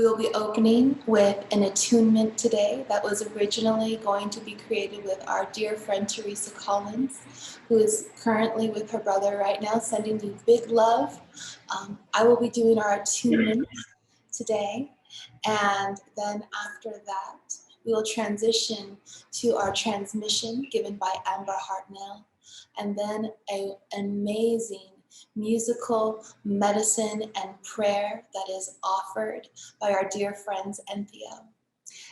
We will be opening with an attunement today that was originally going to be created with our dear friend Teresa Collins, who is currently with her brother right now, sending you big love. I will be doing our attunement today, and then after that, we will transition to our transmission given by Amber Hartnell, and then an amazing musical medicine and prayer that is offered by our dear friends Enthea.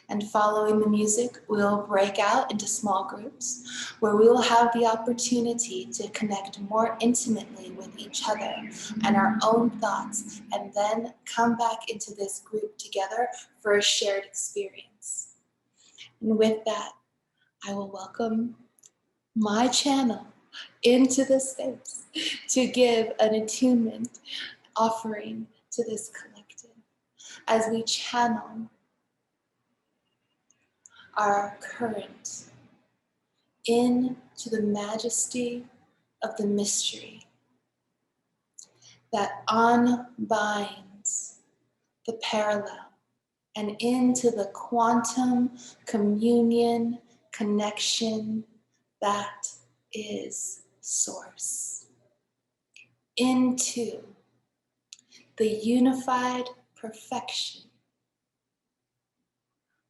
And following the music, we'll break out into small groups where we will have the opportunity to connect more intimately with each other and our own thoughts, and then come back into this group together for a shared experience. And with that, I will welcome my channel into the space to give an attunement offering to this collective as we channel our current into the majesty of the mystery that unbinds the parallel and into the quantum communion connection that is source, into the unified perfection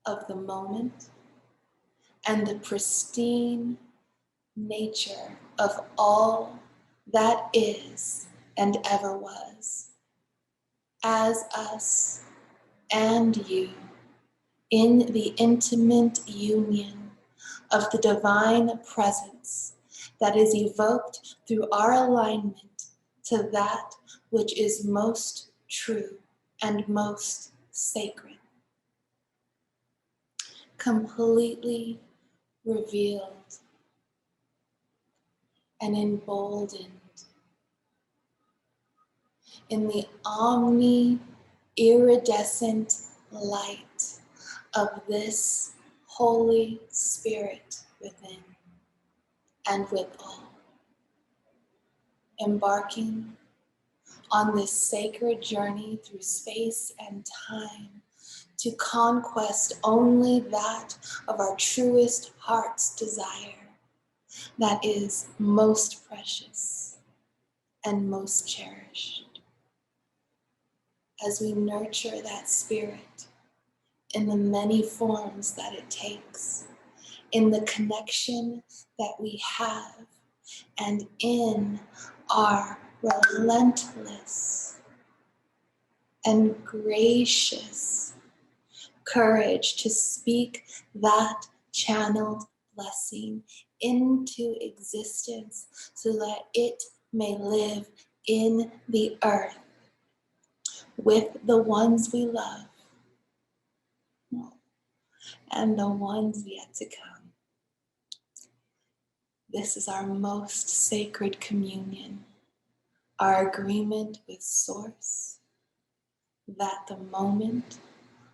of the moment and the pristine nature of all that is and ever was, as us and you, in the intimate union of the divine presence that is evoked through our alignment to that which is most true and most sacred, completely revealed and emboldened in the omni-iridescent light of this Holy Spirit within and with all, embarking on this sacred journey through space and time to conquest only that of our truest heart's desire that is most precious and most cherished. As we nurture that spirit in the many forms that it takes, in the connection that we have, and in our relentless and gracious courage to speak that channeled blessing into existence so that it may live in the earth with the ones we love and the ones yet to come. This is our most sacred communion, our agreement with Source, that the moment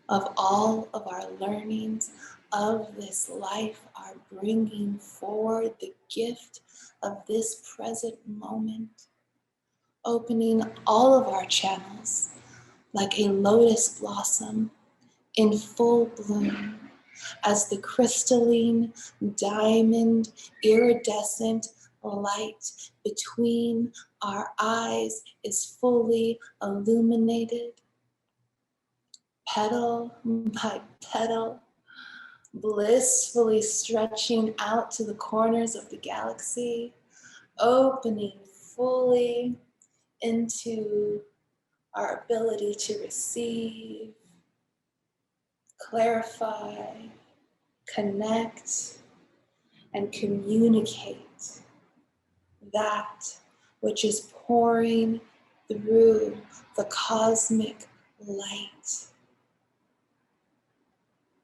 of all of our learnings of this life are bringing forward the gift of this present moment, opening all of our channels like a lotus blossom in full bloom, as the crystalline, diamond, iridescent light between our eyes is fully illuminated, petal by petal, blissfully stretching out to the corners of the galaxy, opening fully into our ability to receive, clarify, connect, and communicate that which is pouring through the cosmic light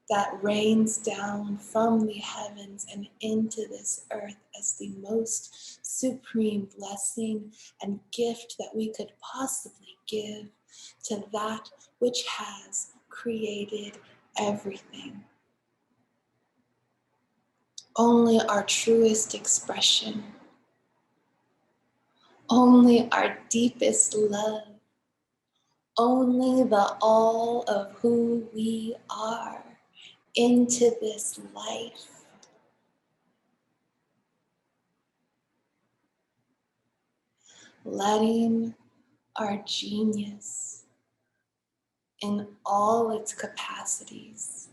that rains down from the heavens and into this earth as the most supreme blessing and gift that we could possibly give to that which has created everything. Only our truest expression, only our deepest love, only the all of who we are into this life. Letting our genius in all its capacities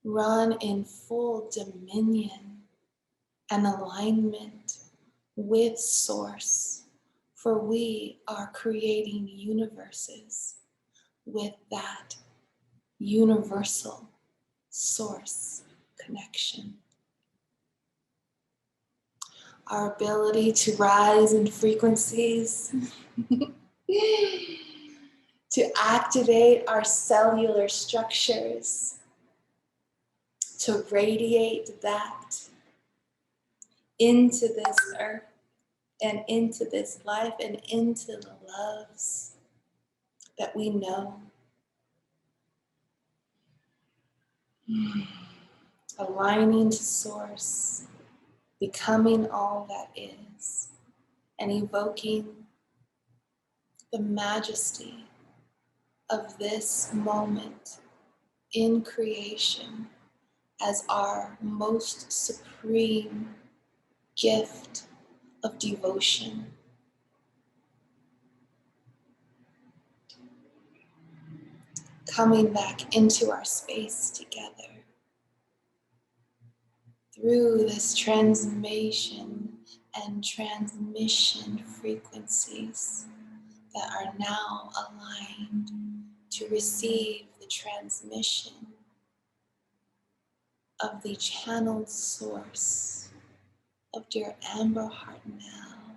run in full dominion and alignment with Source, for we are creating universes with that universal Source connection. Our ability to rise in frequencies, to activate our cellular structures, to radiate that into this earth and into this life and into the loves that we know. Aligning to Source, becoming all that is, and evoking the majesty of this moment in creation as our most supreme gift of devotion. Coming back into our space together through this transformation and transmission frequencies that are now aligned to receive the transmission of the channeled source of dear Amber Hartnell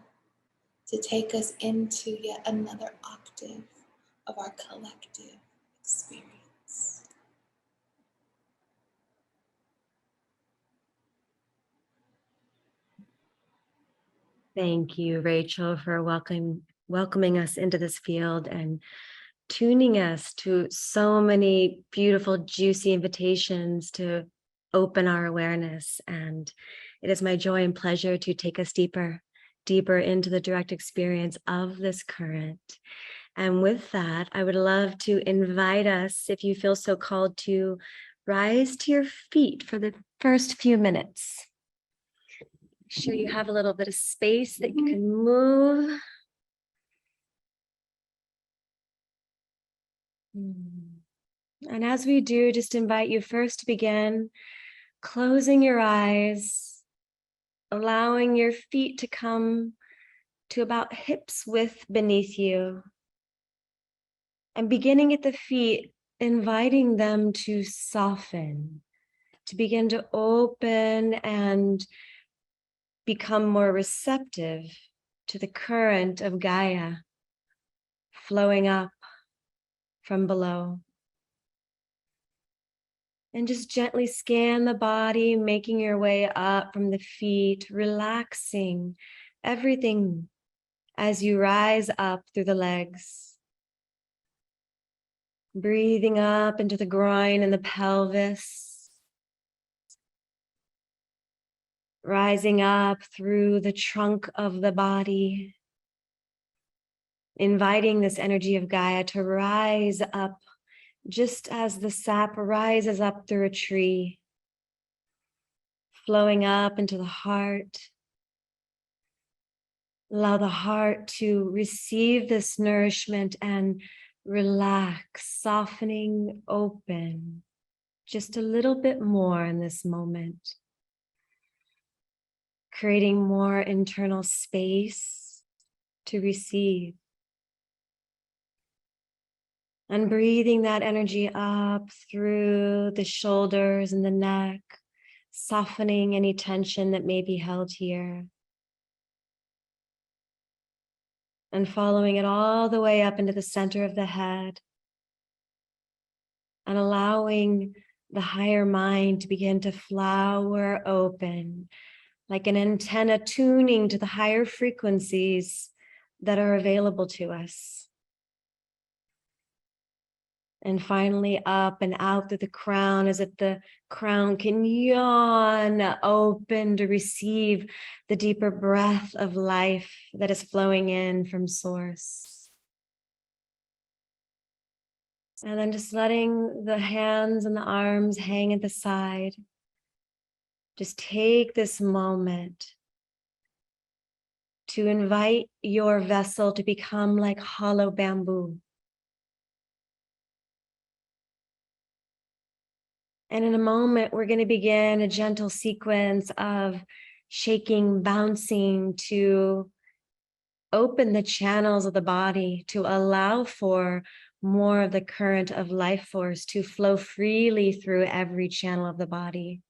to take us into yet another octave of our collective experience. Thank you, Rachel, for welcoming us into this field and tuning us to so many beautiful, juicy invitations to open our awareness. And it is my joy and pleasure to take us deeper into the direct experience of this current. And with that, I would love to invite us, if you feel so called, to rise to your feet for the first few minutes. Make sure you have a little bit of space that you can move. And as we do, just invite you first to begin closing your eyes, allowing your feet to come to about hips width beneath you. And beginning at the feet, inviting them to soften, to begin to open and become more receptive to the current of Gaia flowing up from below. And just gently scan the body, making your way up from the feet, relaxing everything as you rise up through the legs. Breathing up into the groin and the pelvis. Rising up through the trunk of the body. Inviting this energy of Gaia to rise up just as the sap rises up through a tree, flowing up into the heart. Allow the heart to receive this nourishment and relax, softening, open, just a little bit more in this moment. Creating more internal space to receive. And breathing that energy up through the shoulders and the neck, softening any tension that may be held here. And following it all the way up into the center of the head. And allowing the higher mind to begin to flower open, like an antenna tuning to the higher frequencies that are available to us. And finally up and out through the crown, as if the crown can yawn open to receive the deeper breath of life that is flowing in from Source. And then just letting the hands and the arms hang at the side. Just take this moment to invite your vessel to become like hollow bamboo. And in a moment, we're going to begin a gentle sequence of shaking, bouncing to open the channels of the body to allow for more of the current of life force to flow freely through every channel of the body,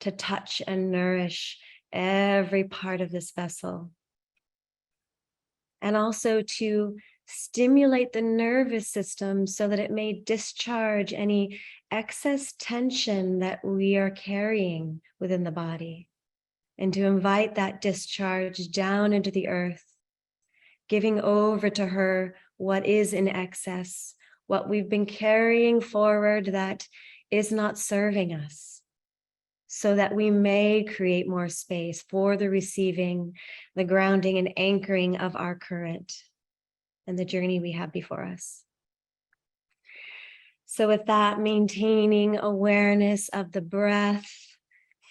to touch and nourish every part of this vessel. And also to stimulate the nervous system so that it may discharge any excess tension that we are carrying within the body, and to invite that discharge down into the earth, giving over to her what is in excess, what we've been carrying forward that is not serving us, so that we may create more space for the receiving, the grounding and anchoring of our current and the journey we have before us. So with that, maintaining awareness of the breath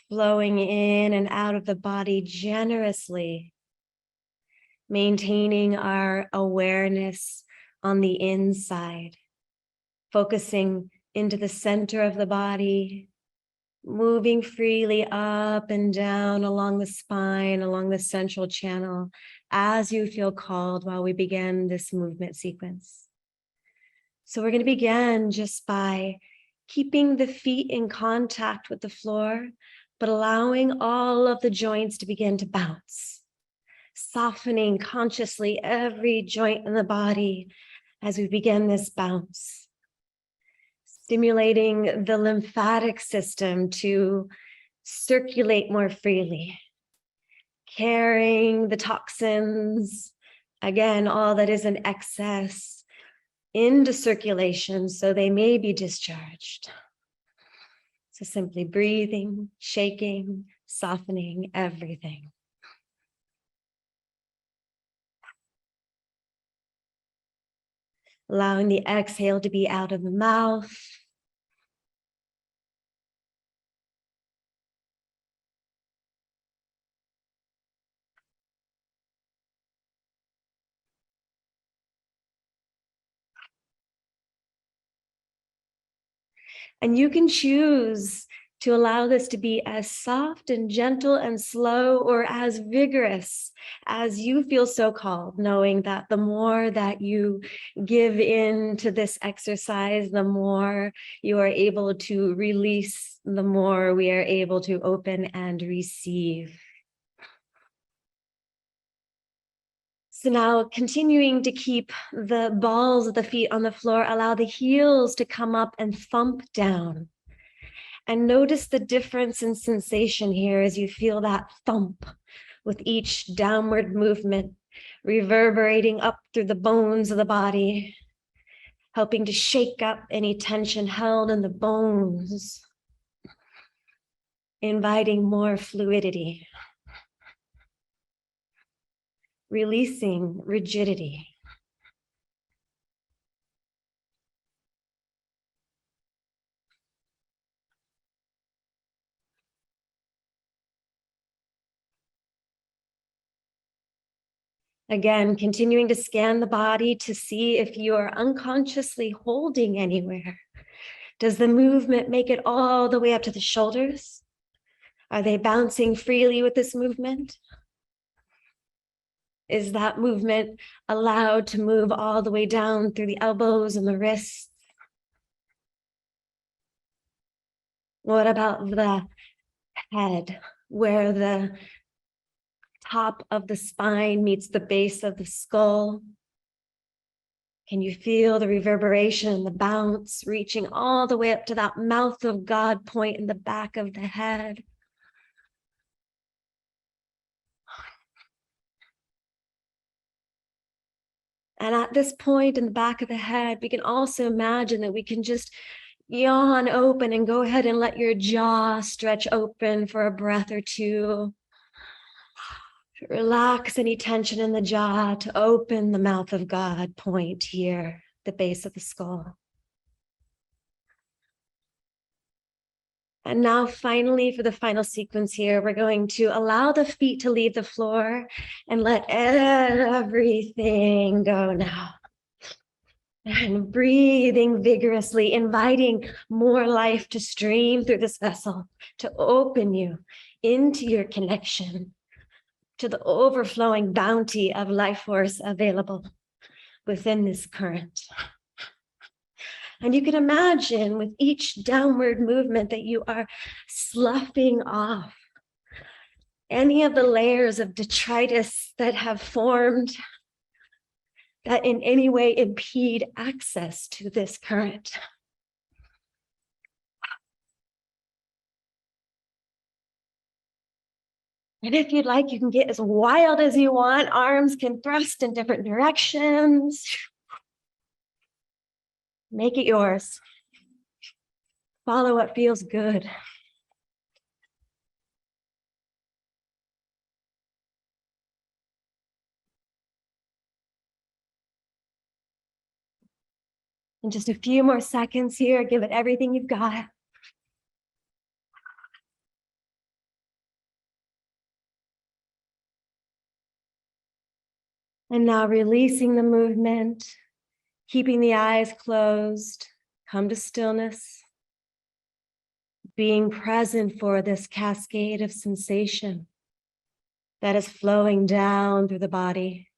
flowing in and out of the body generously, maintaining our awareness on the inside, focusing into the center of the body, moving freely up and down along the spine, along the central channel, as you feel called while we begin this movement sequence. So we're going to begin just by keeping the feet in contact with the floor, but allowing all of the joints to begin to bounce, softening consciously every joint in the body as we begin this bounce, stimulating the lymphatic system to circulate more freely, carrying the toxins, again, all that is in excess, into circulation so they may be discharged. So simply breathing, shaking, softening everything. Allowing the exhale to be out of the mouth. And you can choose to allow this to be as soft and gentle and slow, or as vigorous as you feel so called, knowing that the more that you give in to this exercise, the more you are able to release, the more we are able to open and receive. So now, continuing to keep the balls of the feet on the floor, allow the heels to come up and thump down. And notice the difference in sensation here as you feel that thump with each downward movement, reverberating up through the bones of the body, helping to shake up any tension held in the bones, inviting more fluidity, releasing rigidity. Again, continuing to scan the body to see if you are unconsciously holding anywhere. Does the movement make it all the way up to the shoulders? Are they bouncing freely with this movement? Is that movement allowed to move all the way down through the elbows and the wrists? What about the head, where the top of the spine meets the base of the skull? Can you feel the reverberation, the bounce, reaching all the way up to that mouth of God point in the back of the head? And at this point in the back of the head, we can also imagine that we can just yawn open and go ahead and let your jaw stretch open for a breath or two. Relax any tension in the jaw to open the mouth of God point here, the base of the skull. And now finally, for the final sequence here, we're going to allow the feet to leave the floor and let everything go now. And breathing vigorously, inviting more life to stream through this vessel, to open you into your connection to the overflowing bounty of life force available within this current. And you can imagine with each downward movement that you are sloughing off any of the layers of detritus that have formed that in any way impede access to this current. And if you'd like, you can get as wild as you want. Arms can thrust in different directions. Make it yours. Follow what feels good. In just a few more seconds here, give it everything you've got. And now releasing the movement, keeping the eyes closed, come to stillness, being present for this cascade of sensation that is flowing down through the body,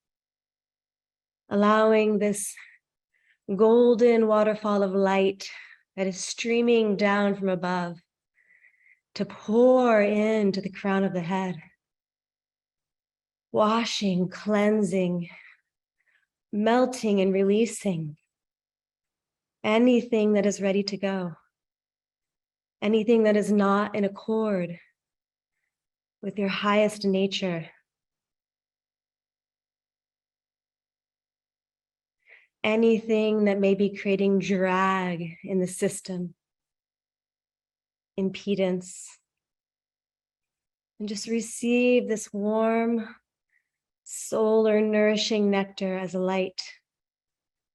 allowing this golden waterfall of light that is streaming down from above to pour into the crown of the head, washing, cleansing, melting and releasing anything that is ready to go, anything that is not in accord with your highest nature, anything that may be creating drag in the system, impedance, and just receive this warm, solar nourishing nectar as a light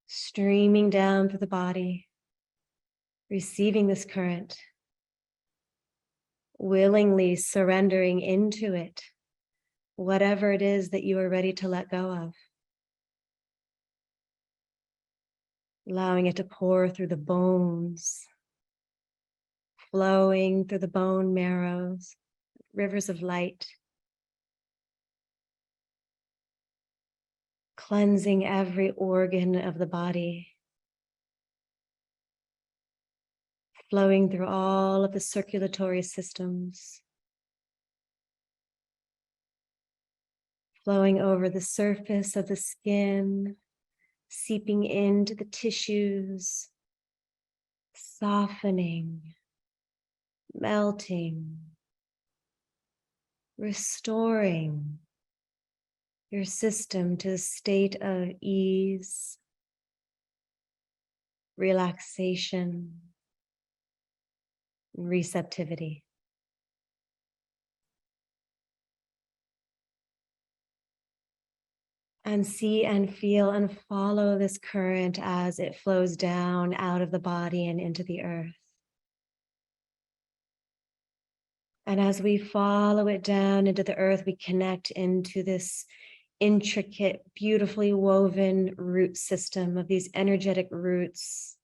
streaming down through the body, receiving this current, willingly surrendering into it, whatever it is that you are ready to let go of. Allowing it to pour through the bones, flowing through the bone marrows, rivers of light, cleansing every organ of the body, flowing through all of the circulatory systems, flowing over the surface of the skin, seeping into the tissues, softening, melting, restoring your system to a state of ease, relaxation, and receptivity. And see and feel and follow this current as it flows down out of the body and into the earth. And as we follow it down into the earth, we connect into this intricate, beautifully woven root system of these energetic roots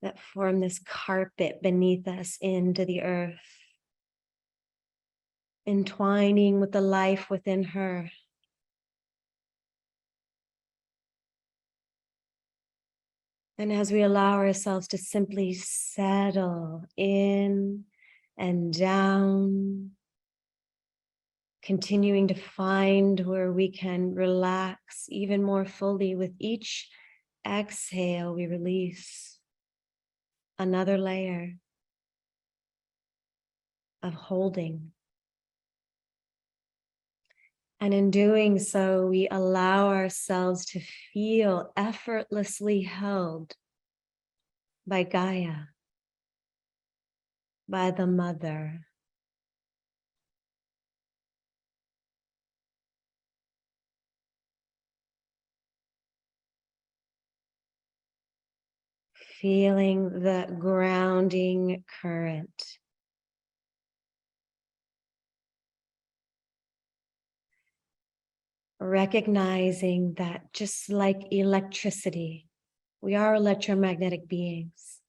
that form this carpet beneath us into the earth, entwining with the life within her. And as we allow ourselves to simply settle in and down, continuing to find where we can relax even more fully with each exhale, we release another layer of holding. And in doing so, we allow ourselves to feel effortlessly held by Gaia, by the mother. feeling the grounding current. Recognizing that just like electricity, we are electromagnetic beings,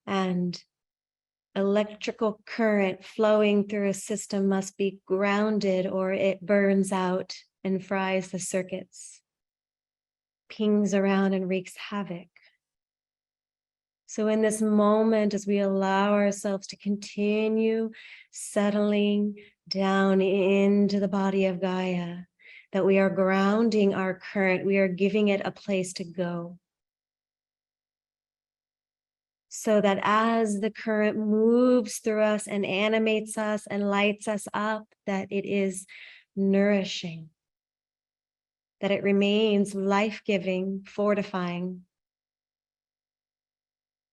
and electrical current flowing through a system must be grounded or it burns out and fries the circuits, pings around and wreaks havoc. So in this moment, as we allow ourselves to continue settling down into the body of Gaia, that we are grounding our current, we are giving it a place to go. So that as the current moves through us and animates us and lights us up, that it is nourishing, that it remains life-giving, fortifying,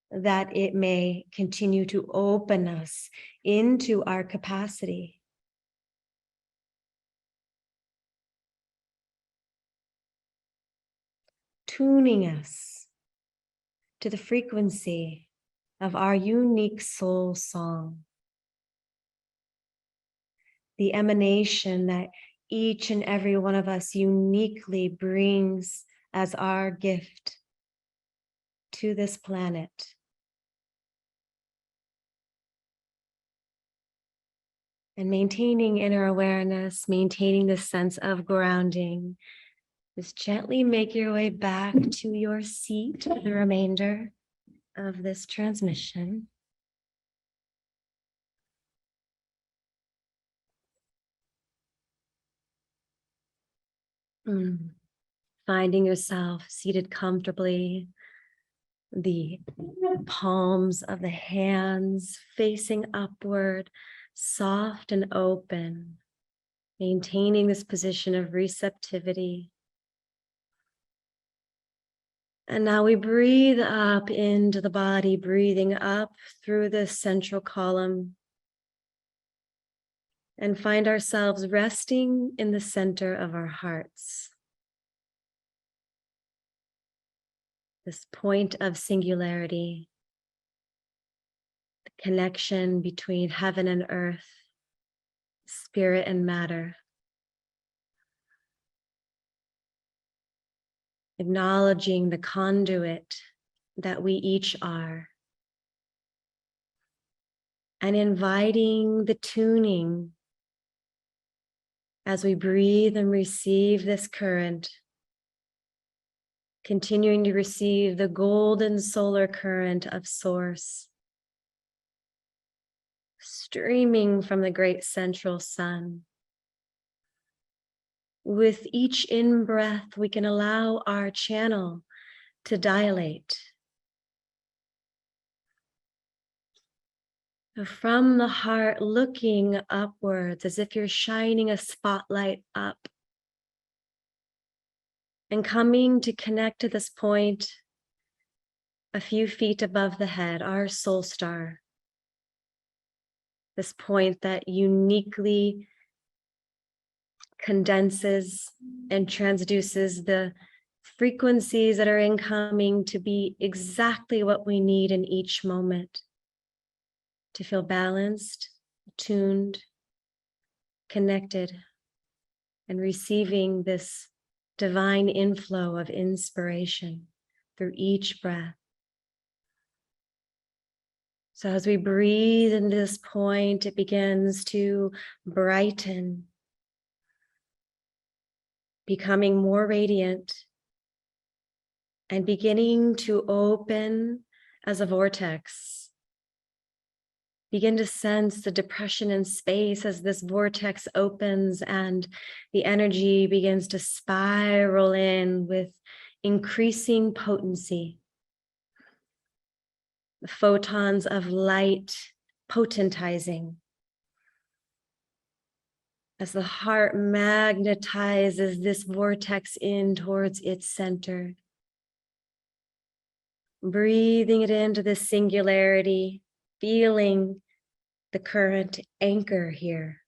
that it may continue to open us into our capacity. Tuning us to the frequency of our unique soul song, the emanation that each and every one of us uniquely brings as our gift to this planet. And maintaining inner awareness, maintaining this sense of grounding, just gently make your way back to your seat for the remainder of this transmission. Finding yourself seated comfortably, the palms of the hands facing upward, soft and open, maintaining this position of receptivity. And now we breathe up into the body, breathing up through the central column, and find ourselves resting in the center of our hearts. This point of singularity, the connection between heaven and earth, spirit and matter. Acknowledging the conduit that we each are, and inviting the tuning as we breathe and receive this current, continuing to receive the golden solar current of Source, streaming from the great central sun. With each in-breath, we can allow our channel to dilate. From the heart, looking upwards as if you're shining a spotlight up, and coming to connect to this point a few feet above the head, our soul star. This point that uniquely condenses and transduces the frequencies that are incoming to be exactly what we need in each moment, to feel balanced, tuned, connected, and receiving this divine inflow of inspiration through each breath. So as we breathe into this point, it begins to brighten, becoming more radiant, and beginning to open as a vortex. Begin to sense the depression in space as this vortex opens and the energy begins to spiral in with increasing potency. The photons of light potentizing as the heart magnetizes this vortex in towards its center. Breathing it into this singularity, feeling the current anchor here.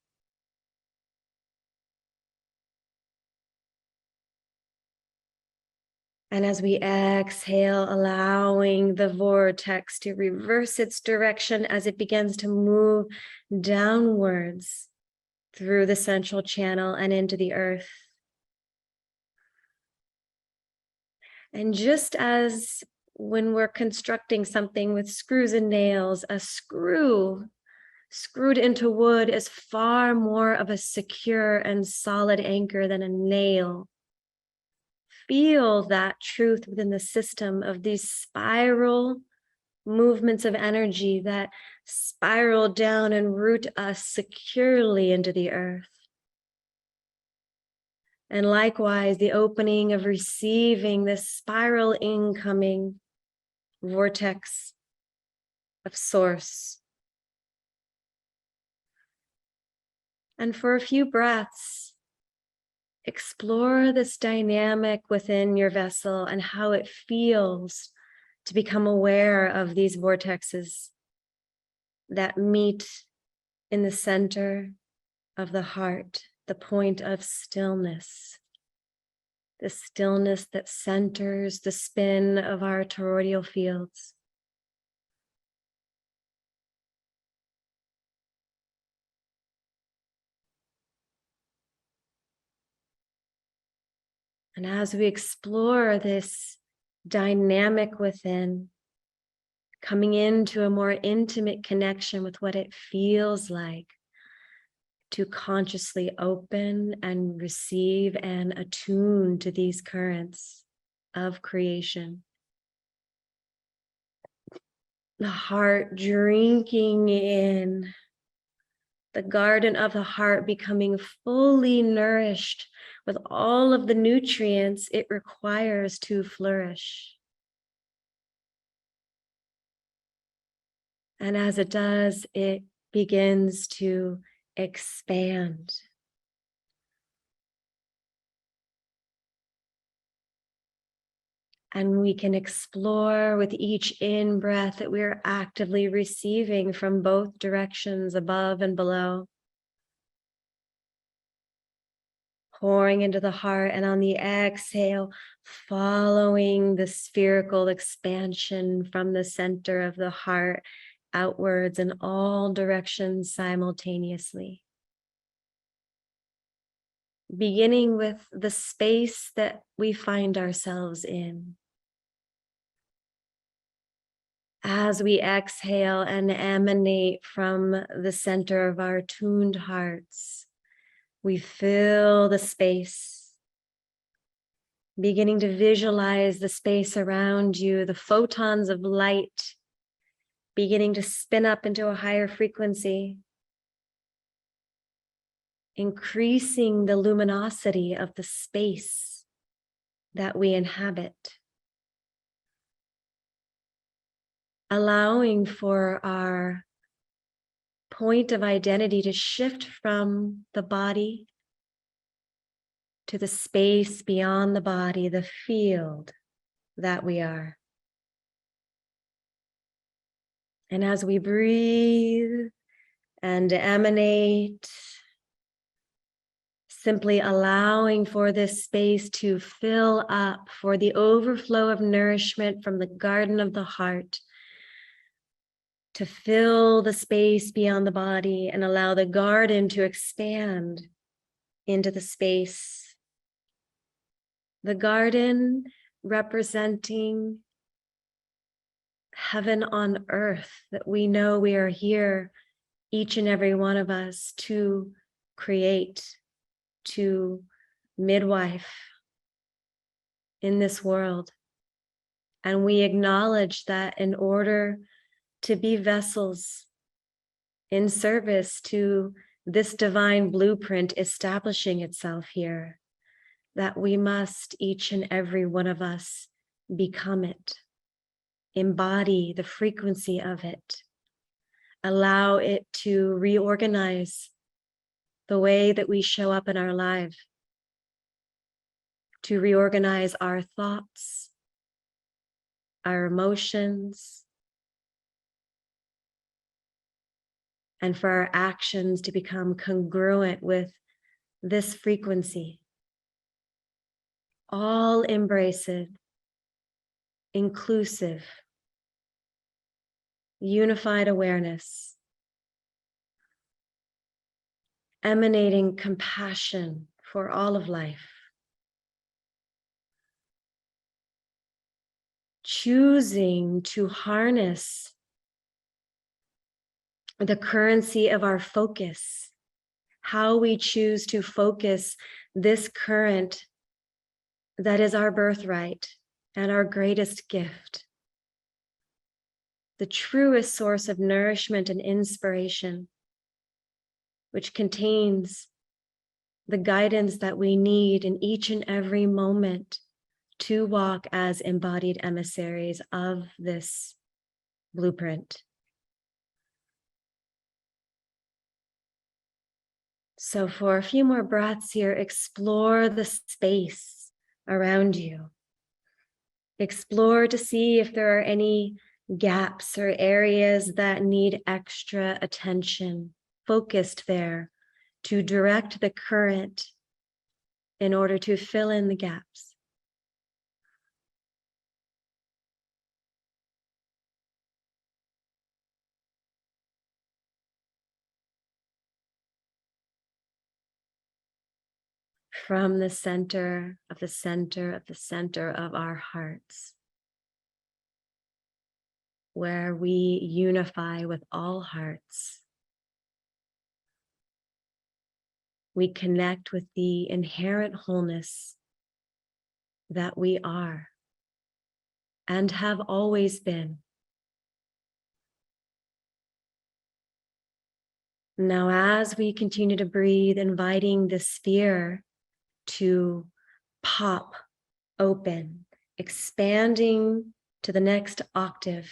And as we exhale, allowing the vortex to reverse its direction as it begins to move downwards through the central channel and into the earth. And just as when we're constructing something with screws and nails, a screw screwed into wood is far more of a secure and solid anchor than a nail. Feel that truth within the system of these spiral movements of energy that spiral down and root us securely into the earth. And likewise, the opening of receiving this spiral incoming vortex of source. And for a few breaths, explore this dynamic within your vessel and how it feels to become aware of these vortexes that meet in the center of the heart, the point of stillness, the stillness that centers the spin of our toroidal fields. And as we explore this dynamic within, coming into a more intimate connection with what it feels like to consciously open and receive and attune to these currents of creation. The heart drinking in, the garden of the heart becoming fully nourished with all of the nutrients it requires to flourish. And as it does, it begins to expand. And we can explore with each in-breath that we are actively receiving from both directions, above and below. Pouring into the heart, and on the exhale, following the spherical expansion from the center of the heart outwards in all directions simultaneously. Beginning with the space that we find ourselves in. As we exhale and emanate from the center of our tuned hearts, we fill the space, beginning to visualize the space around you, the photons of light beginning to spin up into a higher frequency, increasing the luminosity of the space that we inhabit. Allowing for our point of identity to shift from the body to the space beyond the body, the field that we are. And as we breathe and emanate, simply allowing for this space to fill up, for the overflow of nourishment from the garden of the heart to fill the space beyond the body and allow the garden to expand into the space. The garden representing heaven on earth, that we know we are here, each and every one of us, to create, to midwife in this world. And we acknowledge that in order to be vessels in service to this divine blueprint establishing itself here, that we must, each and every one of us, become it, embody the frequency of it, allow it to reorganize the way that we show up in our life, to reorganize our thoughts, our emotions, and for our actions to become congruent with this frequency. All embrace it, inclusive, unified awareness, emanating compassion for all of life, choosing to harness the currency of our focus, how we choose to focus this current that is our birthright and our greatest gift, the truest source of nourishment and inspiration, which contains the guidance that we need in each and every moment to walk as embodied emissaries of this blueprint. So for a few more breaths here, explore the space around you. Explore to see if there are any gaps or areas that need extra attention, focused there to direct the current in order to fill in the gaps. From the center of the center of the center of our hearts, where we unify with all hearts. We connect with the inherent wholeness that we are and have always been. Now, as we continue to breathe, inviting the sphere to pop open, expanding to the next octave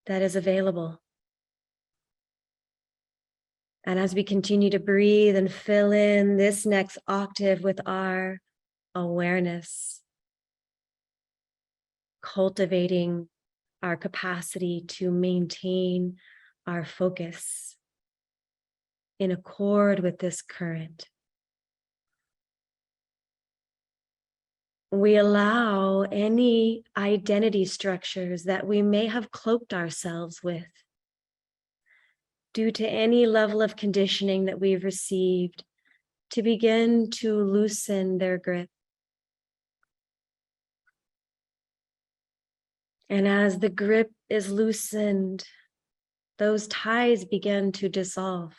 that is available. And as we continue to breathe and fill in this next octave with our awareness, cultivating our capacity to maintain our focus in accord with this current. We allow any identity structures that we may have cloaked ourselves with due to any level of conditioning that we've received to begin to loosen their grip. And as the grip is loosened, those ties begin to dissolve.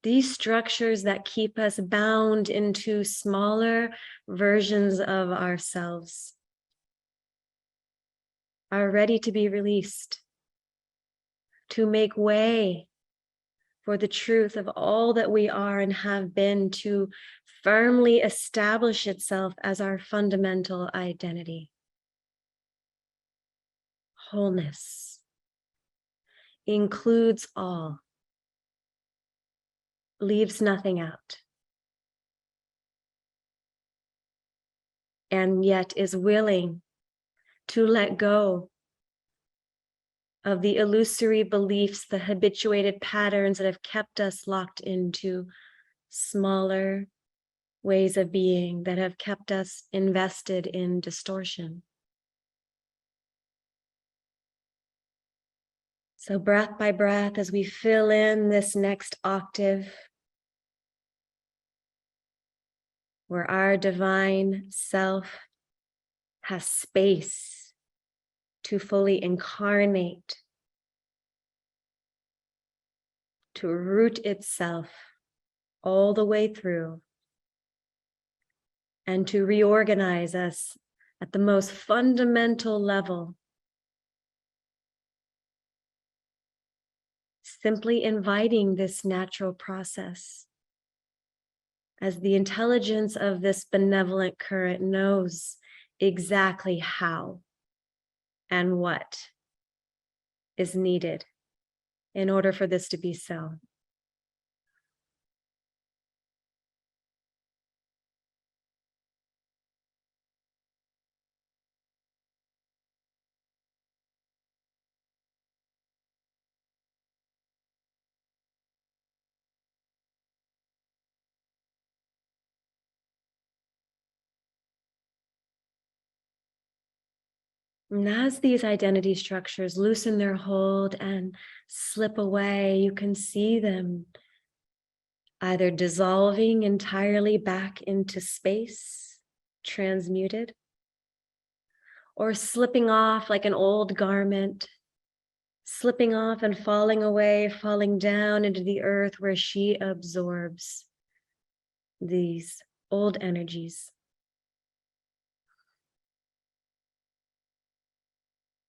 These structures that keep us bound into smaller versions of ourselves are ready to be released, to make way for the truth of all that we are and have been, to firmly establish itself as our fundamental identity. Wholeness includes all, leaves nothing out, and yet is willing to let go of the illusory beliefs, the habituated patterns that have kept us locked into smaller ways of being, that have kept us invested in distortion. So breath by breath, as we fill in this next octave, where our divine self has space to fully incarnate, to root itself all the way through, and to reorganize us at the most fundamental level. Simply inviting this natural process, as the intelligence of this benevolent current knows exactly how and what is needed in order for this to be so. And as these identity structures loosen their hold and slip away, you can see them either dissolving entirely back into space, transmuted, or slipping off like an old garment, slipping off and falling away, falling down into the earth where she absorbs these old energies.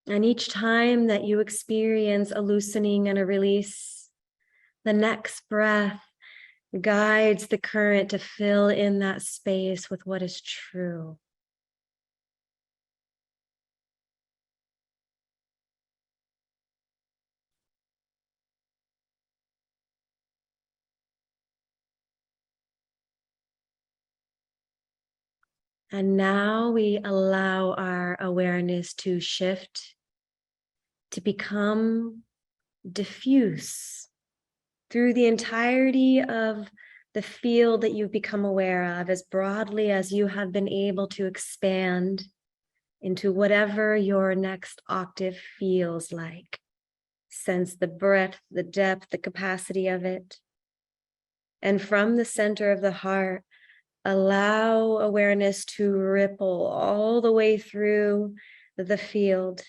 And each time that you experience a loosening and a release, the next breath guides the current to fill in that space with what is true. And now we allow our awareness to shift, to become diffuse through the entirety of the field that you've become aware of, as broadly as you have been able to expand into whatever your next octave feels like. Sense the breadth, the depth, the capacity of it. And from the center of the heart, allow awareness to ripple all the way through the field,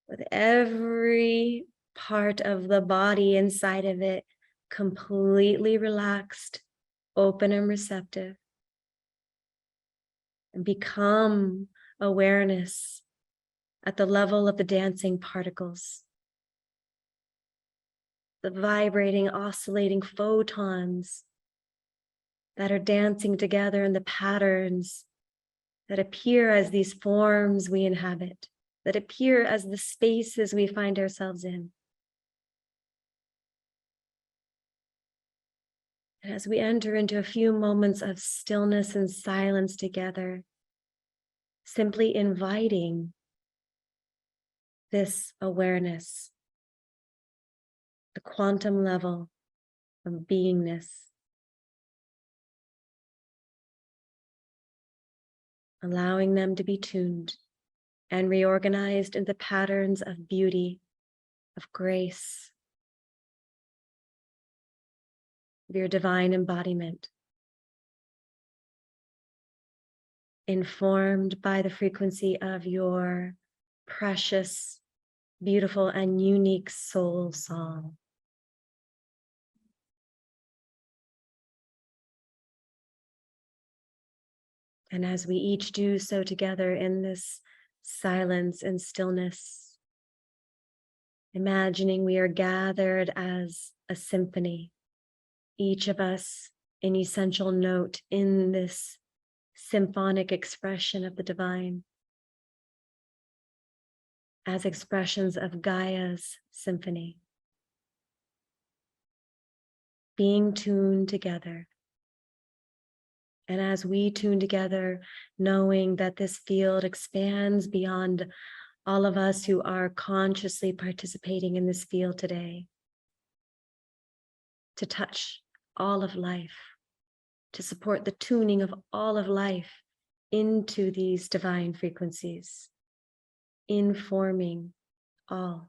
with every part of the body inside of it completely relaxed, open and receptive. And become awareness at the level of the dancing particles, the vibrating, oscillating photons that are dancing together in the patterns that appear as these forms we inhabit, that appear as the spaces we find ourselves in. And as we enter into a few moments of stillness and silence together, simply inviting this awareness, the quantum level of beingness, allowing them to be tuned and reorganized into patterns of beauty, of grace, of your divine embodiment, informed by the frequency of your precious, beautiful, and unique soul song. And as we each do so together in this silence and stillness, imagining we are gathered as a symphony, each of us an essential note in this symphonic expression of the divine, as expressions of Gaia's symphony, being tuned together. And as we tune together, knowing that this field expands beyond all of us who are consciously participating in this field today, to touch all of life, to support the tuning of all of life into these divine frequencies, informing all.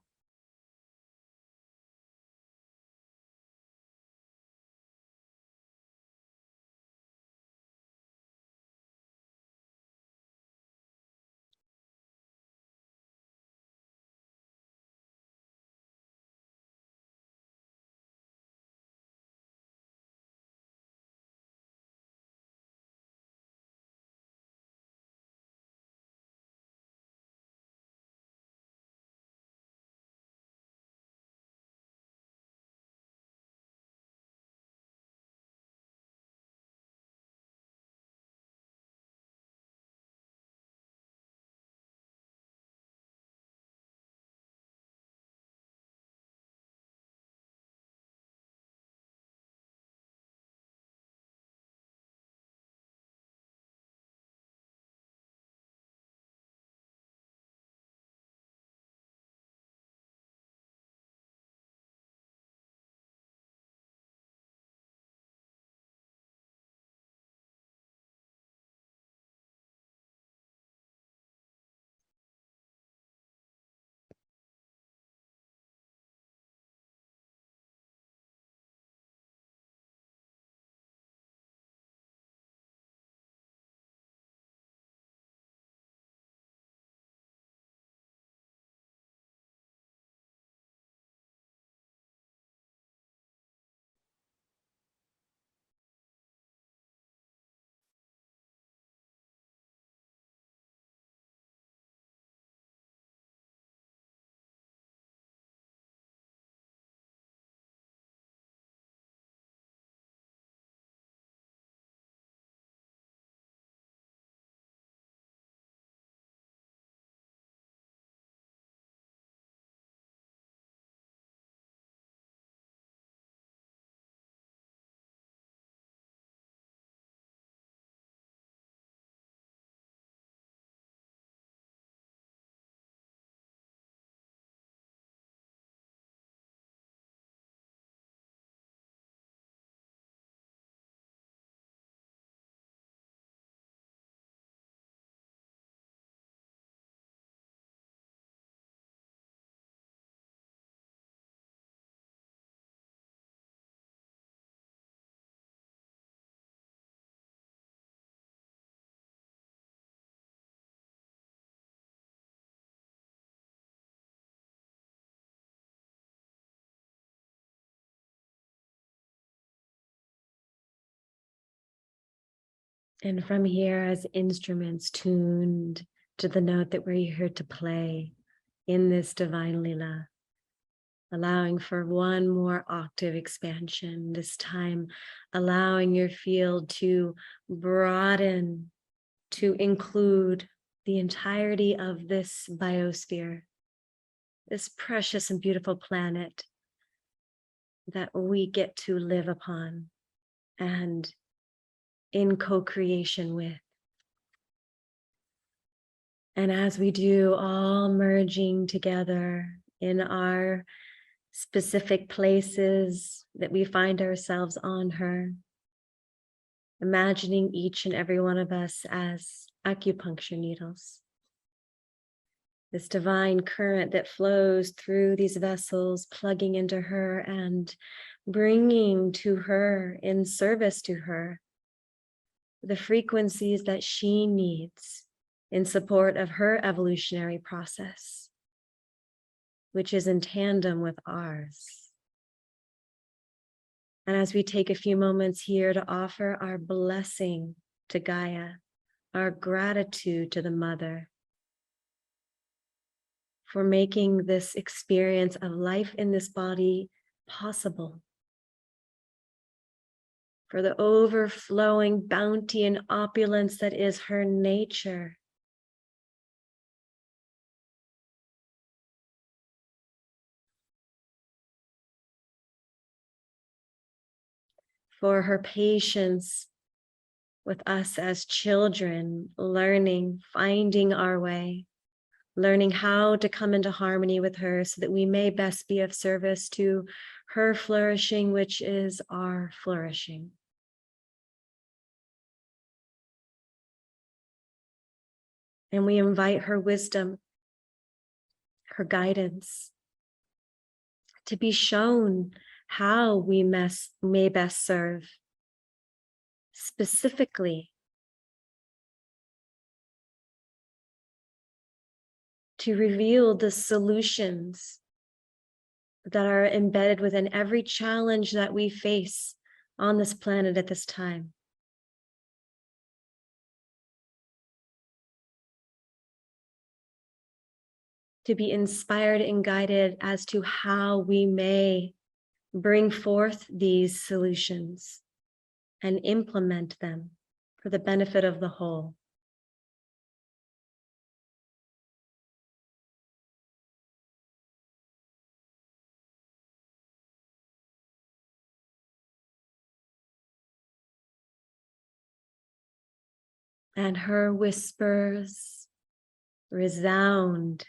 And from here, as instruments tuned to the note that we're here to play in this divine Lila, allowing for one more octave expansion, this time allowing your field to broaden, to include the entirety of this biosphere, this precious and beautiful planet that we get to live upon and in co-creation with. And as we do, all merging together in our specific places that we find ourselves on her, imagining each and every one of us as acupuncture needles. This divine current that flows through these vessels, plugging into her and bringing to her, in service to her, the frequencies that she needs in support of her evolutionary process, which is in tandem with ours. And as we take a few moments here to offer our blessing to Gaia, our gratitude to the Mother for making this experience of life in this body possible, for the overflowing bounty and opulence that is her nature, for her patience with us as children, learning, finding our way, learning how to come into harmony with her so that we may best be of service to her flourishing, which is our flourishing. And we invite her wisdom, her guidance, to be shown how we may best serve, specifically to reveal the solutions that are embedded within every challenge that we face on this planet at this time. To be inspired and guided as to how we may bring forth these solutions and implement them for the benefit of the whole. And her whispers resound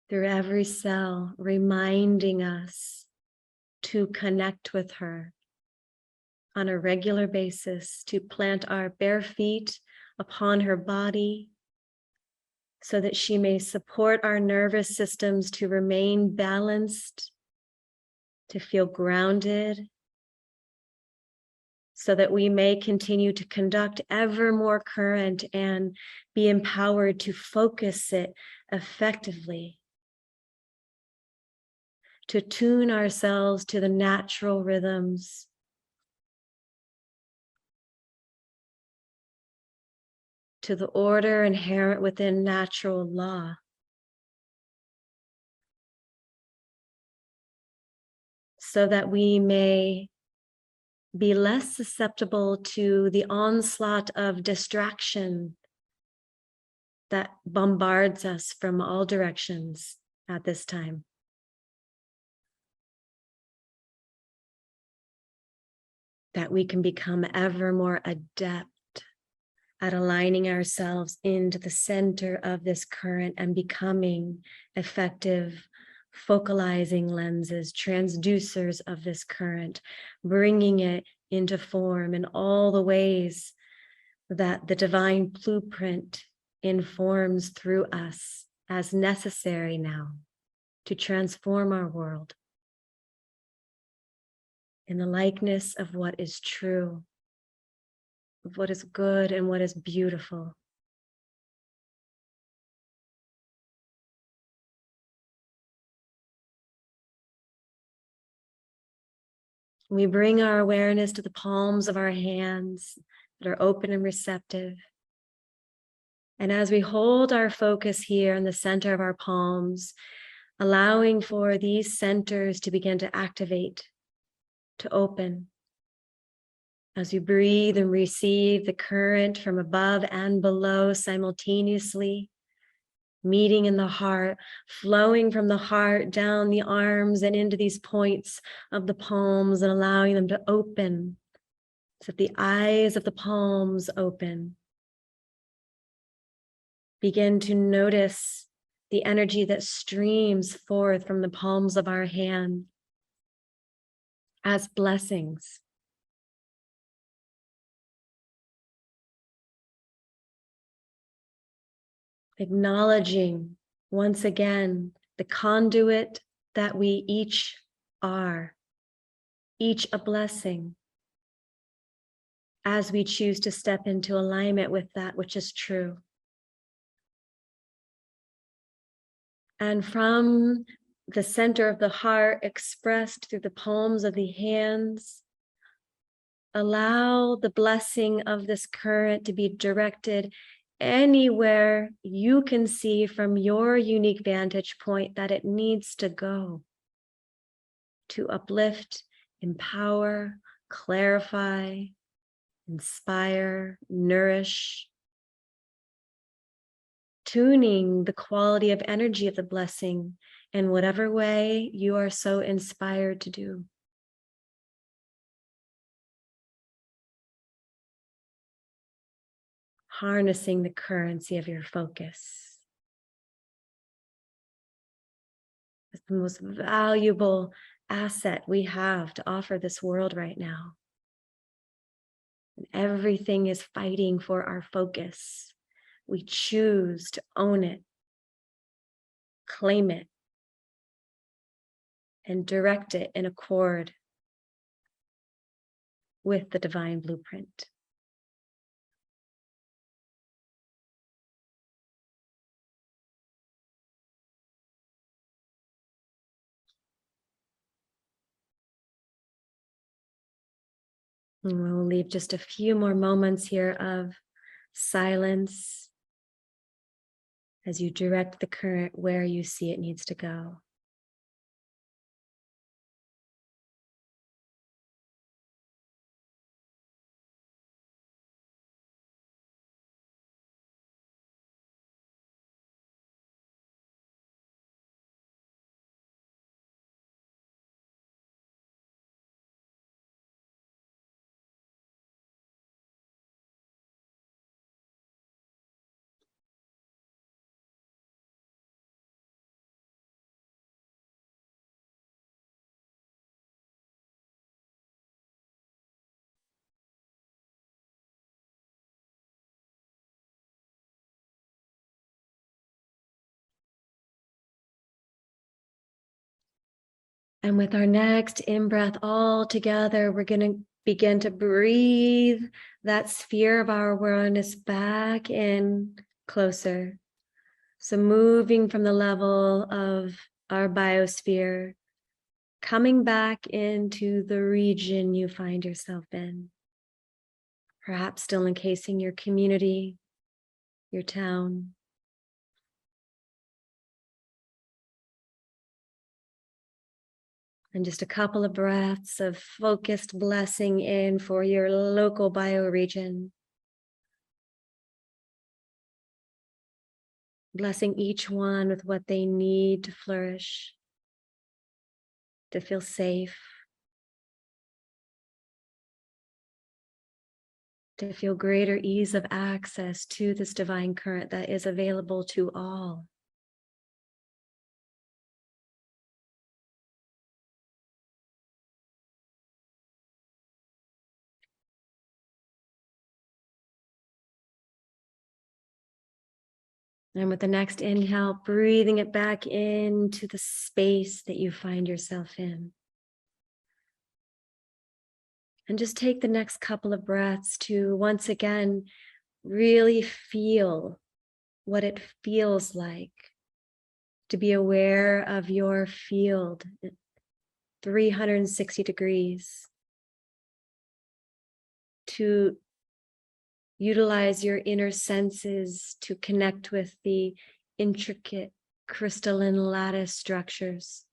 through every cell, reminding us to connect with her on a regular basis, to plant our bare feet upon her body so that she may support our nervous systems to remain balanced, to feel grounded, so that we may continue to conduct ever more current and be empowered to focus it effectively, to tune ourselves to the natural rhythms, to the order inherent within natural law. So that we may be less susceptible to the onslaught of distraction that bombards us from all directions at this time. That we can become ever more adept at aligning ourselves into the center of this current and becoming effective focalizing lenses, transducers of this current, bringing it into form in all the ways that the divine blueprint informs through us as necessary now to transform our world in the likeness of what is true, of what is good and what is beautiful. We bring our awareness to the palms of our hands, that are open and receptive. And as we hold our focus here in the center of our palms, allowing for these centers to begin to activate, to open, as we breathe and receive the current from above and below simultaneously, meeting in the heart, flowing from the heart down the arms and into these points of the palms and allowing them to open so that the eyes of the palms open. Begin to notice the energy that streams forth from the palms of our hand as blessings. Acknowledging once again the conduit that we each are, each a blessing, as we choose to step into alignment with that which is true. And from the center of the heart, expressed through the palms of the hands, allow the blessing of this current to be directed anywhere you can see from your unique vantage point that it needs to go, to uplift, empower, clarify, inspire, nourish, tuning the quality of energy of the blessing in whatever way you are so inspired to do. Harnessing the currency of your focus. It's the most valuable asset we have to offer this world right now. And everything is fighting for our focus. We choose to own it, claim it, and direct it in accord with the divine blueprint. And we'll leave just a few more moments here of silence as you direct the current where you see it needs to go. And with our next in-breath all together, we're going to begin to breathe that sphere of our awareness back in closer. So moving from the level of our biosphere, coming back into the region you find yourself in. Perhaps still encasing your community, your town. And just a couple of breaths of focused blessing in for your local bioregion. Blessing each one with what they need to flourish, to feel safe, to feel greater ease of access to this divine current that is available to all. And with the next inhale, breathing it back into the space that you find yourself in. And just take the next couple of breaths to once again really feel what it feels like to be aware of your field at 360 degrees, to Utilize your inner senses to connect with the intricate crystalline lattice structures.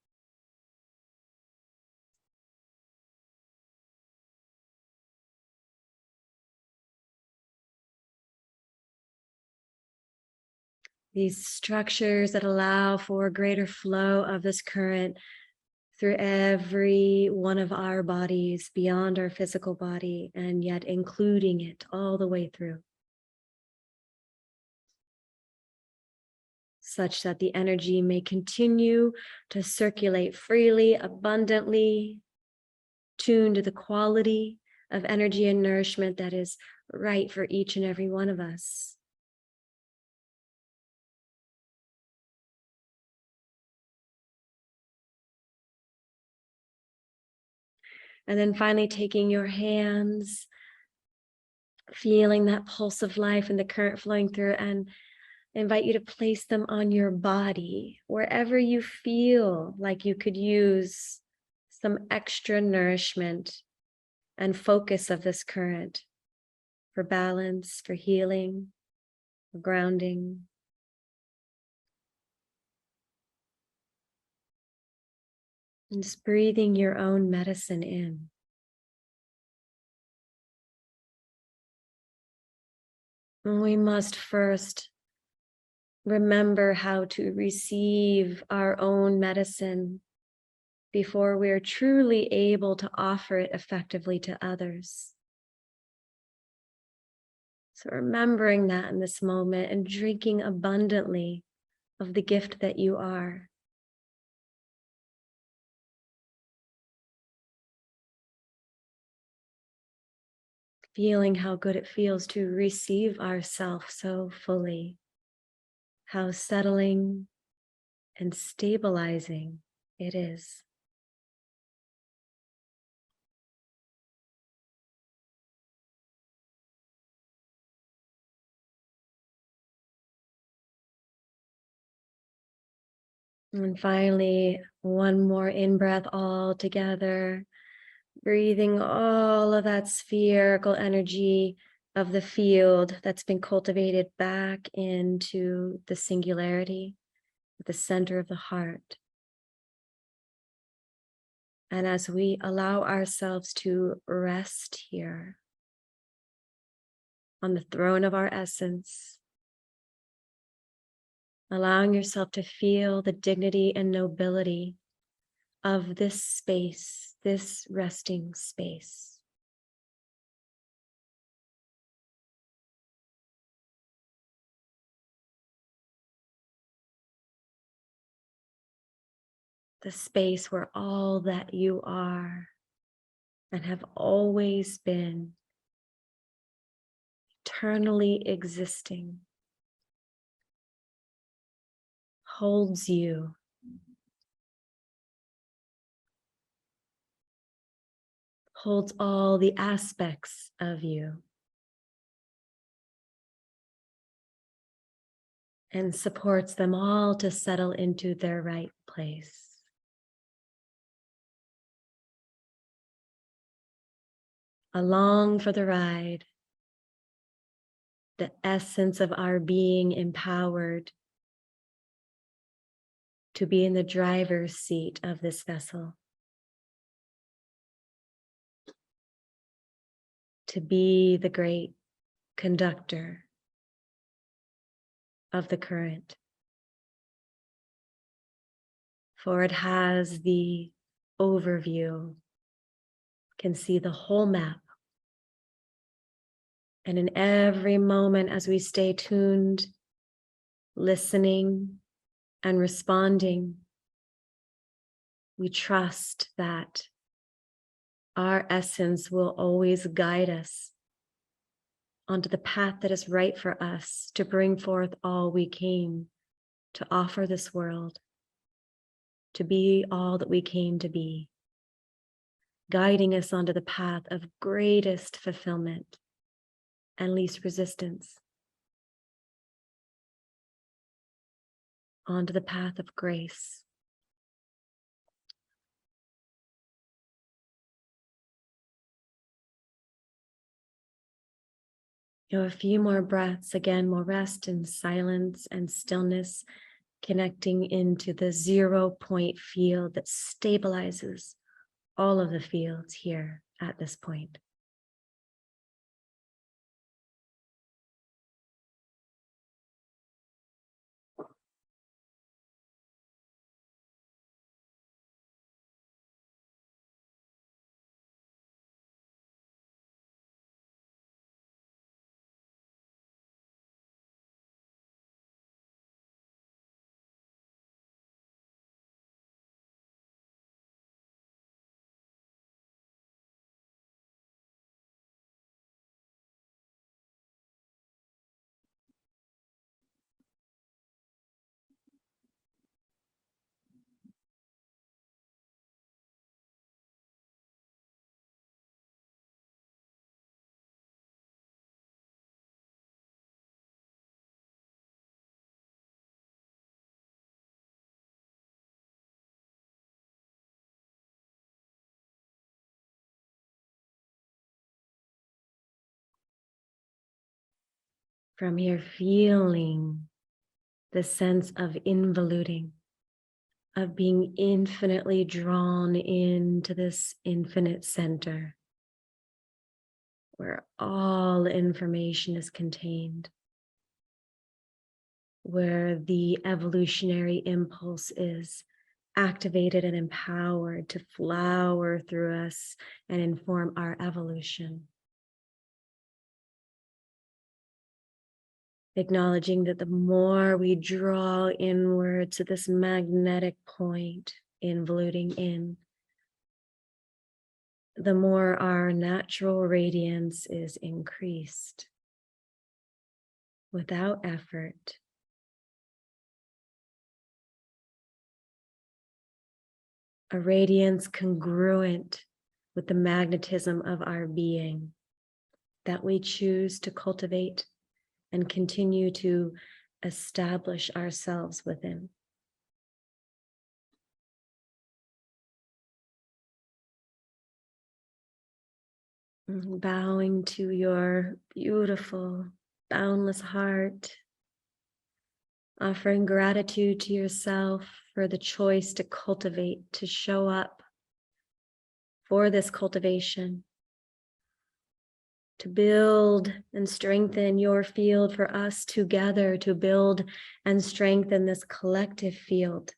These structures that allow for greater flow of this current through every one of our bodies, beyond our physical body, and yet including it all the way through, such that the energy may continue to circulate freely, abundantly, tuned to the quality of energy and nourishment that is right for each and every one of us. And then finally taking your hands, feeling that pulse of life and the current flowing through, and invite you to place them on your body, wherever you feel like you could use some extra nourishment and focus of this current for balance, for healing, for grounding. And just breathing your own medicine in. And we must first remember how to receive our own medicine before we are truly able to offer it effectively to others. So remembering that in this moment and drinking abundantly of the gift that you are. Feeling how good it feels to receive ourselves so fully. How settling and stabilizing it is. And finally, one more in-breath all together, breathing all of that spherical energy of the field that's been cultivated back into the singularity, at the center of the heart. And as we allow ourselves to rest here on the throne of our essence, allowing yourself to feel the dignity and nobility of this space, this resting space. The space where all that you are and have always been, eternally existing, holds you. Holds all the aspects of you. And supports them all to settle into their right place. Along for the ride, the essence of our being empowered to be in the driver's seat of this vessel. To be the great conductor of the current. For it has the overview, can see the whole map. And in every moment as we stay tuned, listening and responding, we trust that our essence will always guide us onto the path that is right for us to bring forth all we came to offer this world, to be all that we came to be, guiding us onto the path of greatest fulfillment and least resistance, onto the path of grace. A few more breaths. Again, more rest and silence and stillness, connecting into the 0 point field that stabilizes all of the fields here at this point. From here, feeling the sense of involuting, of being infinitely drawn into this infinite center where all information is contained, where the evolutionary impulse is activated and empowered to flower through us and inform our evolution. Acknowledging that the more we draw inward to this magnetic point, involuting in, the more our natural radiance is increased without effort. A radiance congruent with the magnetism of our being that we choose to cultivate and continue to establish ourselves within. Bowing to your beautiful, boundless heart, offering gratitude to yourself for the choice to cultivate, to show up for this cultivation, to build and strengthen your field, for us together to build and strengthen this collective field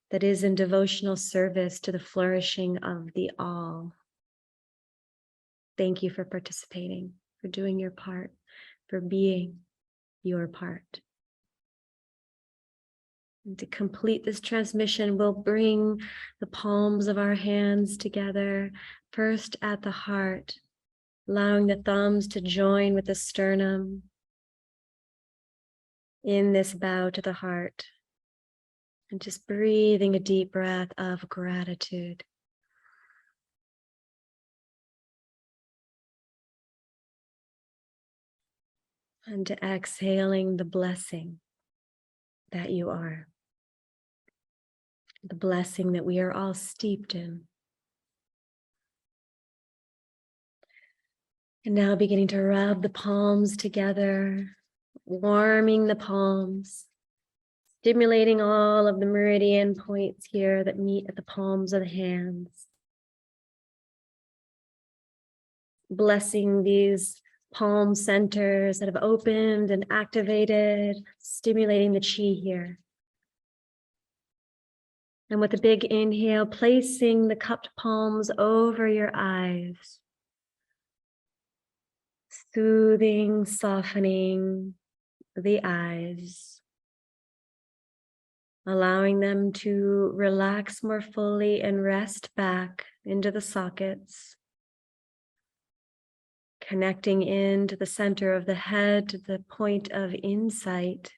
that is in devotional service to the flourishing of the all. Thank you for participating, for doing your part, for being your part. And to complete this transmission, we'll bring the palms of our hands together, first at the heart, allowing the thumbs to join with the sternum in this bow to the heart. And just breathing a deep breath of gratitude. And to exhaling the blessing that you are. The blessing that we are all steeped in. And now beginning to rub the palms together, warming the palms, stimulating all of the meridian points here that meet at the palms of the hands. Blessing these palm centers that have opened and activated, stimulating the chi here. And with a big inhale, placing the cupped palms over your eyes, soothing, softening the eyes, allowing them to relax more fully and rest back into the sockets. Connecting into the center of the head, to the point of insight,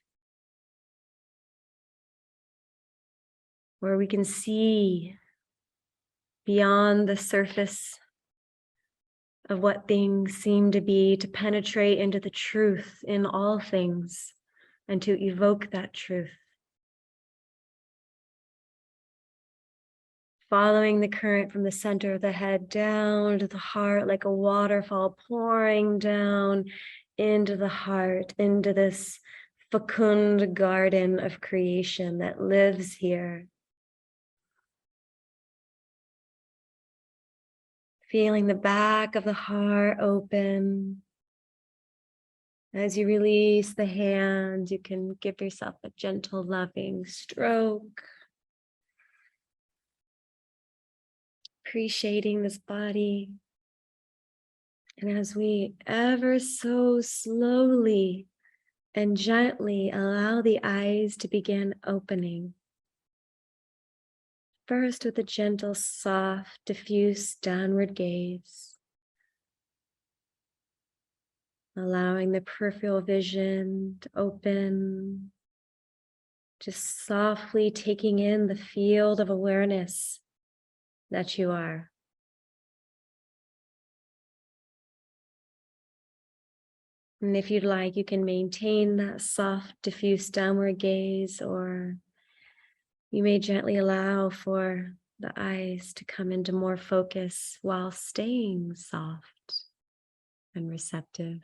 where we can see beyond the surface of what things seem to be, to penetrate into the truth in all things and to evoke that truth. Following the current from the center of the head down to the heart like a waterfall pouring down into the heart, into this fecund garden of creation that lives here. Feeling the back of the heart open. As you release the hand, you can give yourself a gentle, loving stroke. Appreciating this body. And as we ever so slowly and gently allow the eyes to begin opening. First with a gentle, soft, diffuse downward gaze. Allowing the peripheral vision to open. Just softly taking in the field of awareness that you are. And if you'd like, you can maintain that soft, diffuse downward gaze, or you may gently allow for the eyes to come into more focus while staying soft and receptive.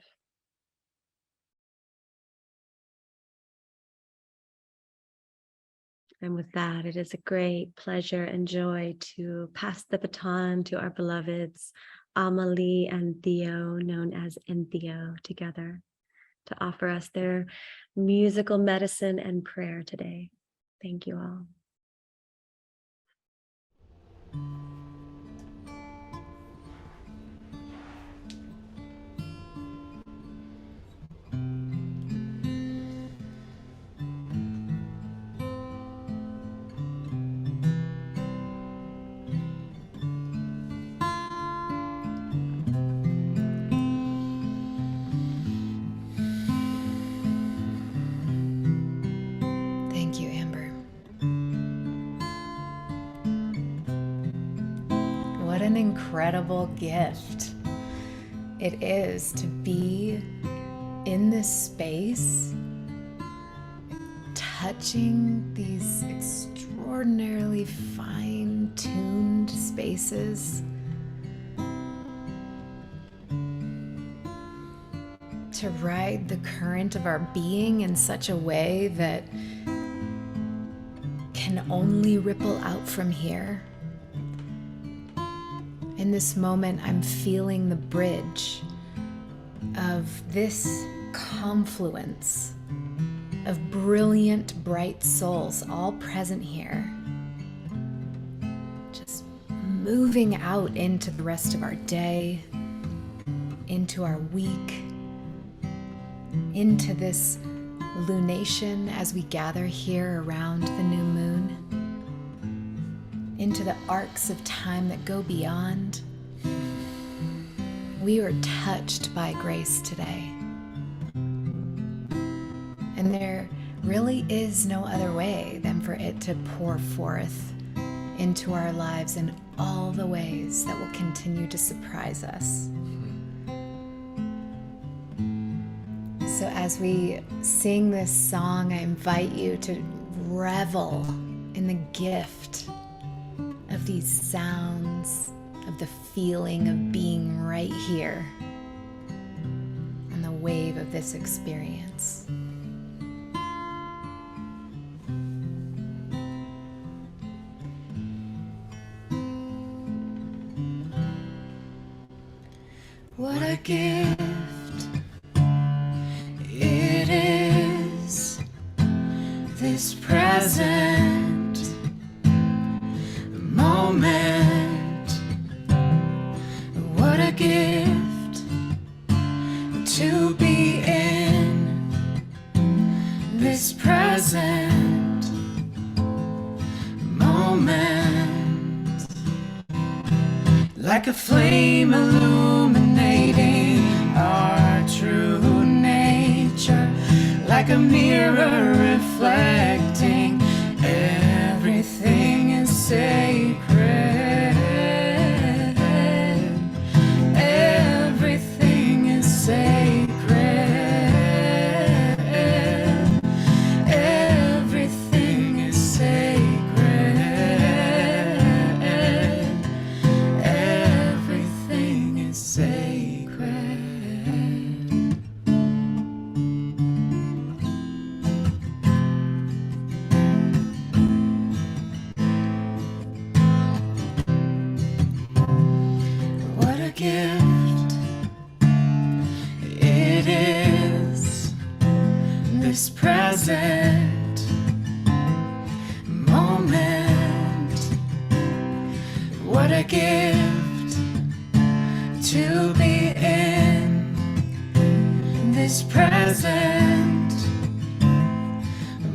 And with that, it is a great pleasure and joy to pass the baton to our beloveds, Amalie and Theo, known as Entheo, together to offer us their musical medicine and prayer today. Thank you all. Thank you, Amber. What an incredible gift it is to be in this space, touching these extraordinarily fine-tuned spaces, to ride the current of our being in such a way that can only ripple out from here. In this moment, I'm feeling the bridge of this confluence of brilliant, bright souls all present here, just moving out into the rest of our day, into our week, into this lunation as we gather here around the new moon, into the arcs of time that go beyond. We are touched by grace today. And there really is no other way than for it to pour forth into our lives in all the ways that will continue to surprise us. So as we sing this song, I invite you to revel in the gift of these sounds, of the feeling of being right here on the wave of this experience. What a gift it is, this present moment. What a gift to be in this present moment, like a flame illuminating our true nature, like a mirror reflecting everything is sacred. Everything is sacred. Everything is sacred. Everything is sacred. gift it is, this present moment. What a gift to be in this present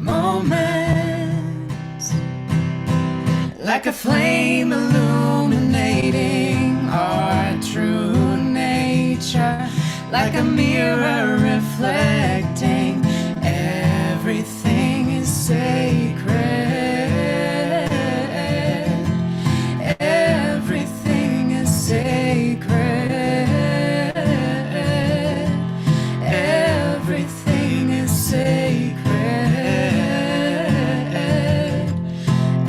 moment, like a flame illuminating our true nature, like a mirror reflecting everything is sacred. Everything is sacred. Everything is sacred.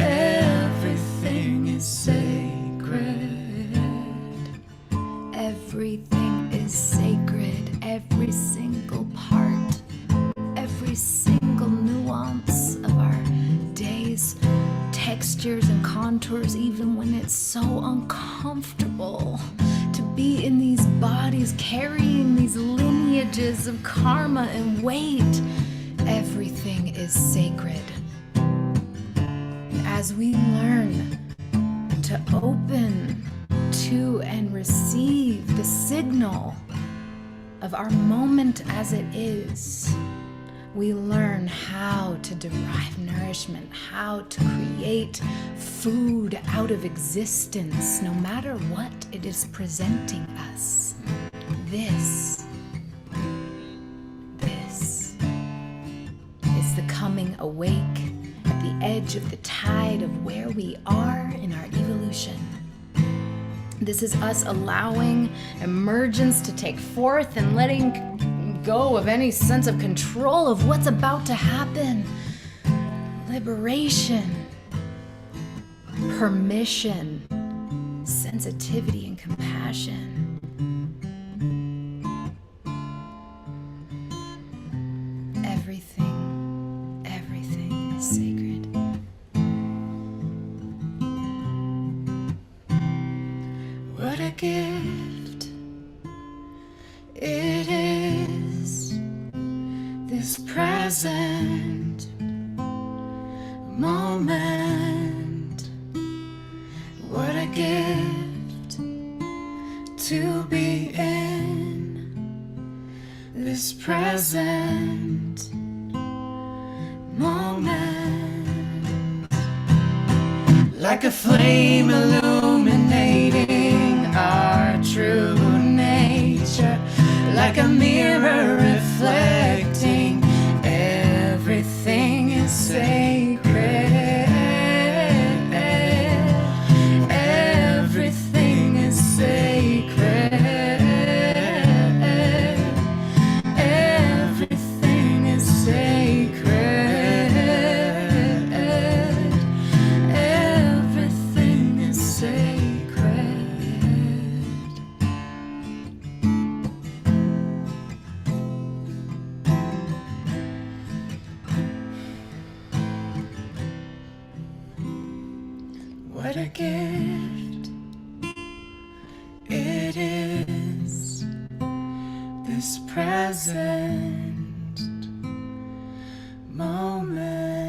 Everything is sacred. Everything is sacred, every single part, every single nuance of our days, textures and contours, even when it's so uncomfortable to be in these bodies, carrying these lineages of karma and weight. Everything is sacred. As we learn to open to and receive the signal of our moment as it is, we learn how to derive nourishment, how to create food out of existence, no matter what it is presenting us. This is the coming awake at the edge of the tide of where we are in our evolution. This is us allowing emergence to take forth and letting go of any sense of control of what's about to happen. Liberation, permission, sensitivity, and compassion. Everything is sacred. What a gift it is, this present moment. What a gift to be in this present moment, like a flame illuminating our true nature, like a mirror reflecting everything is sacred. Everything is sacred. Everything is sacred. Everything is sacred. What a gift it is, this present moment.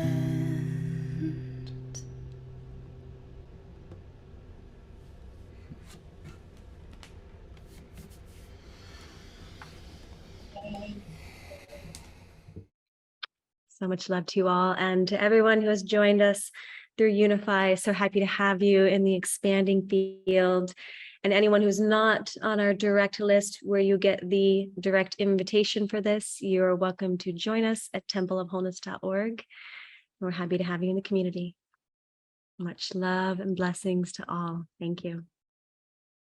So much love to you all, and to everyone who has joined us through Unify. So happy to have you in the expanding field. And anyone who's not on our direct list where you get the direct invitation for this, you're welcome to join us at templeofwholeness.org. We're happy to have you in the community. Much love and blessings to all. Thank you.